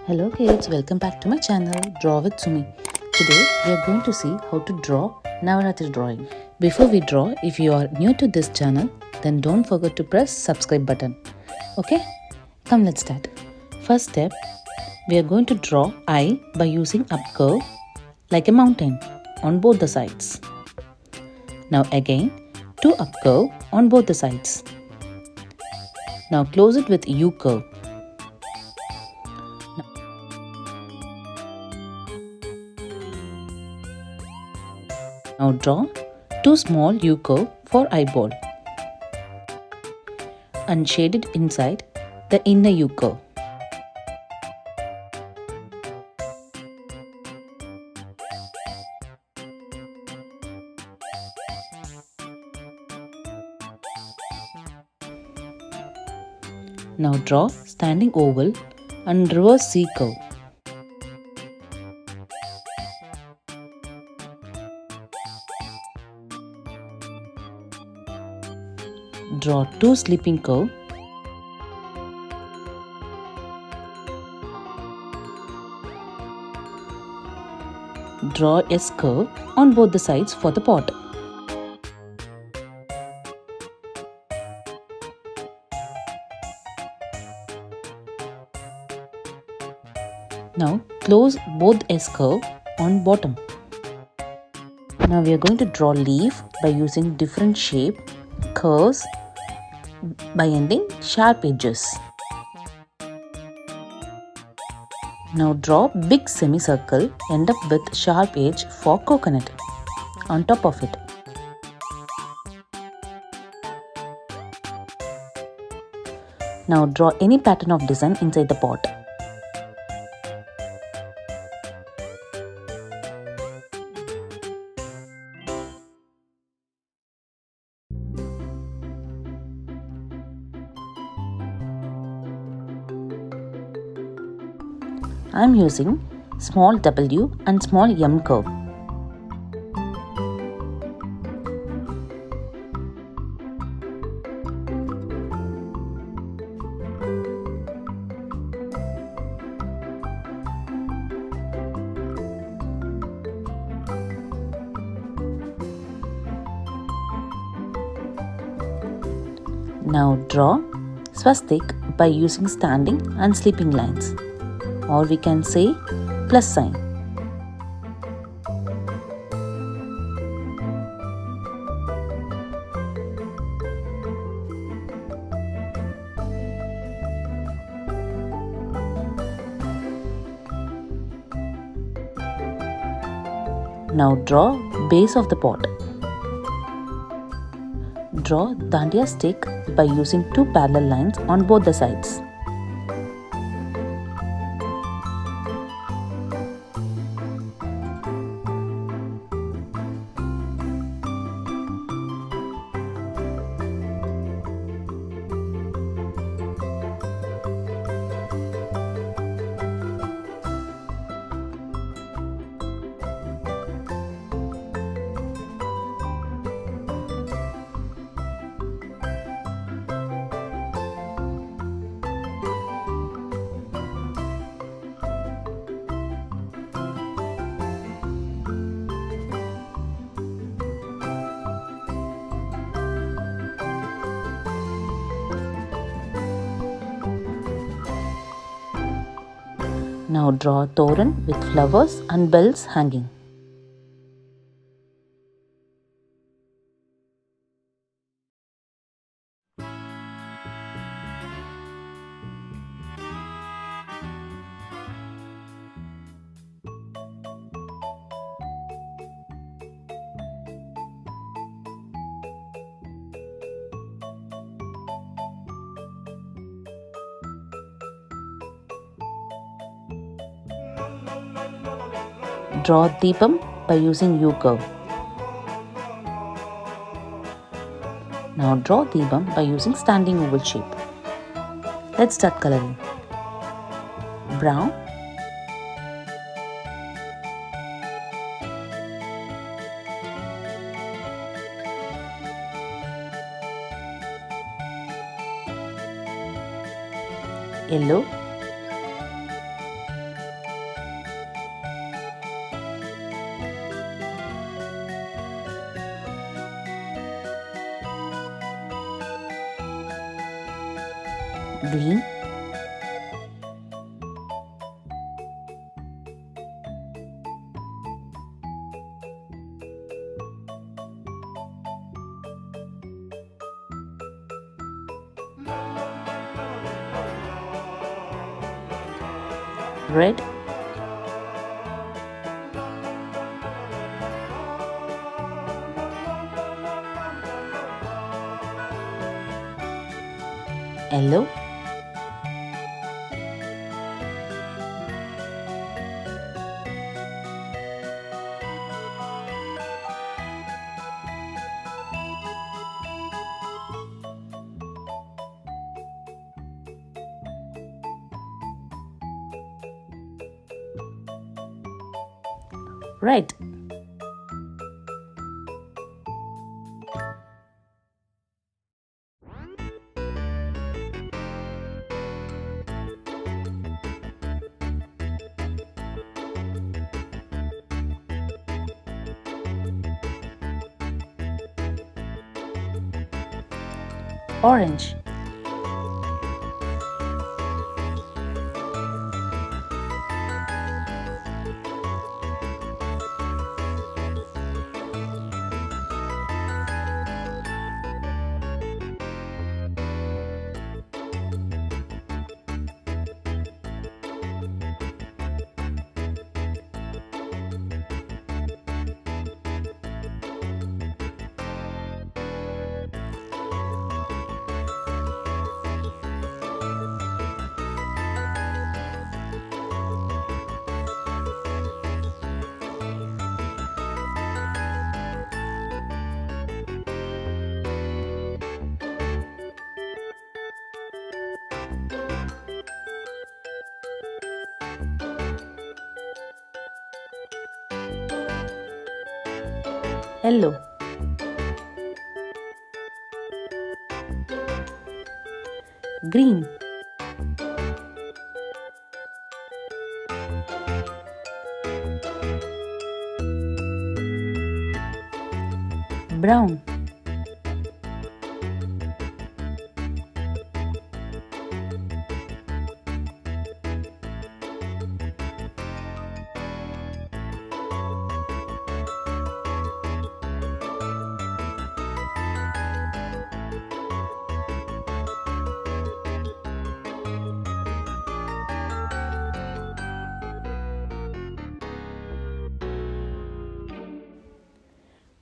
Hello kids, welcome back to my channel Draw with Sumi. Today we are going to see how to draw Navaratri drawing. Before we draw, if you are new to this channel, then don't forget to press subscribe button. Okay? Come, let's start. First step, we are going to draw eye by using up curve like a mountain on both the sides. Now again, two up curve on both the sides. Now close it with U curve. Now draw two small U curve for eyeball and shade it inside the inner U curve. Now draw standing oval and reverse C curve. Draw two sleeping curve. Draw S curve on both the sides for the pot. Now close both S curve on bottom. Now we are going to draw leaf by using different shape, curves by ending sharp edges. Now draw big semicircle, end up with sharp edge for coconut on top of it. Now draw any pattern of design inside the pot. I am using small W and small M curve. Now draw swastik by using standing and sleeping lines, or we can say plus sign. Now draw base of the pot. Draw Dhantiya stick by using two parallel lines on both the sides. Now draw toran with flowers and bells hanging. Draw Deepam by using U curve. Now draw Deepam by using standing oval shape. Let's start coloring. Brown, yellow, green, red, yellow, red, orange, yellow, green, brown,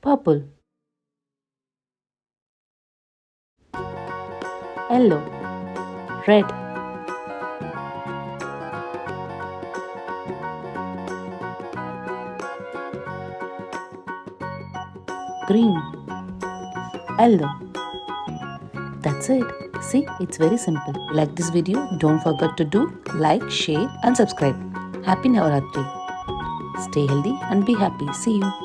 purple, yellow, red, green, yellow. That's it. See, it's very simple. Like this video, don't forget to do like, share and subscribe. Happy Navaratri. Stay healthy and be happy. See you.